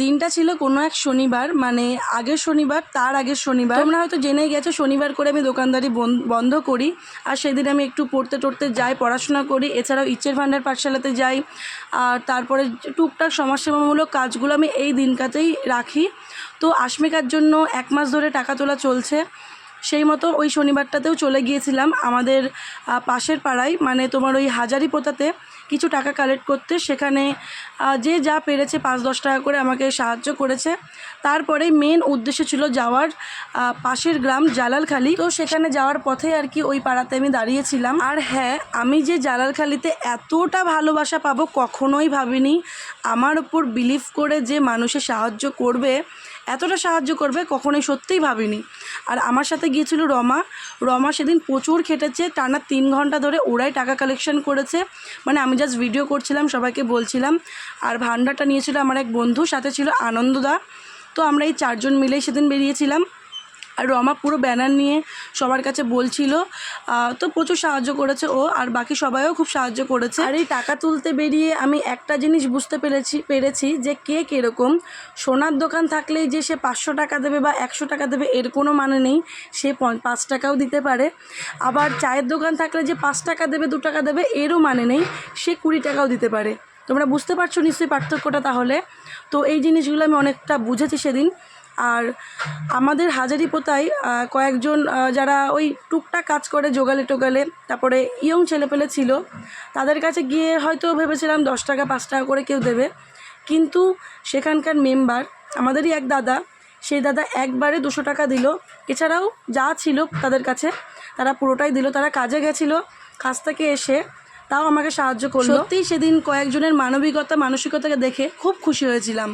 দিনটা ছিল কোনো এক শনিবার, মানে আগের শনিবার, তার আগের শনিবার। তোমরা হয়তো জেনেই গেছো শনিবার করে আমি দোকানদারি বন্ধ করি। আর সেদিন আমি একটু পড়তে যাই, পড়াশোনা করি। এছাড়াও ইচ্ছের ভাণ্ডার পাঠশালাতে যাই। আর তারপরে টুকটাক সমাজসেবামূলক কাজগুলো আমি এই দিনটাতেই রাখি। তো আশমিকার জন্য 1 মাস ধরে টাকা তোলা চলছে। সেই মতো ওই শনিবারটাতেও চলে গিয়েছিলাম আমাদের পাশের পাড়ায়, মানে তোমার ওই হাজারিপোতাতে কিছু টাকা কালেক্ট করতে। সেখানে যে যা পেরেছে 5-10 টাকা করে আমাকে সাহায্য করেছে। তারপরে মেন উদ্দেশ্য ছিল যাওয়ার পাশের গ্রাম জালালখালি। তো সেখানে যাওয়ার পথে আর কি ওই পাড়াতে আমি দাঁড়িয়েছিলাম। আর হ্যাঁ, আমি যে জালালখালিতে এতটা ভালোবাসা পাবো কখনোই ভাবিনি। আমার ওপর বিলিভ করে যে মানুষের সাহায্য করবে, এতটা সাহায্য করবে কখনোই সত্যিই ভাবিনি। আর আমার সাথে গিয়েছিল রমা সেদিন প্রচুর খেটেছে, টানা 3 ঘন্টা ধরে ওরাই টাকা কালেকশন করেছে। মানে আমি জাস্ট ভিডিও করছিলাম, সবাইকে বলছিলাম। আর ভান্ডারটা নিয়েছিল আমার এক বন্ধু, সাথে ছিল আনন্দদা। তো আমরা এই 4 জন মিলেই সেদিন বেরিয়েছিলাম। আর রমা পুরো ব্যানার নিয়ে সবার কাছে বলছিল। তো প্রচুর সাহায্য করেছে ও, আর বাকি সবাইও খুব সাহায্য করেছে। আর এই টাকা তুলতে বেরিয়ে আমি একটা জিনিস বুঝতে পেরেছি যে কে কীরকম। সোনার দোকান থাকলেই যে সে 500 টাকা দেবে বা 100 টাকা দেবে এর কোনো মানে নেই। সে 5 টাকাও দিতে পারে। আবার চায়ের দোকান থাকলে যে 5 টাকা দেবে 2 টাকা দেবে এরও মানে নেই, সে 20 টাকাও দিতে পারে। তোমরা বুঝতে পারছো নিশ্চয়ই পার্থক্যটা তাহলে। তো এই জিনিসগুলো আমি অনেকটা বুঝেছি সেদিন। আর আমাদের হাজারিপোতায় কয়েকজন যারা ওই টুকটাক কাজ করে জোগালে তারপরে ইয়ং ছেলেপেলে ছিল, তাদের কাছে গিয়ে হয়তো ভেবেছিলাম 10 টাকা 5 টাকা করে কেউ দেবে। কিন্তু সেখানকার মেম্বার আমাদেরই এক দাদা, সেই দাদা একবারে 200 টাকা দিল। এছাড়াও যা ছিল তাদের কাছে তারা পুরোটাই দিল। তারা কাজে গেছিলো, কাজ থেকে এসে তাও আমাকে সাহায্য করলো। সত্যিই সেদিন কয়েকজনের মানবিকতা মানসিকতাকে দেখে খুব খুশি হয়েছিলাম।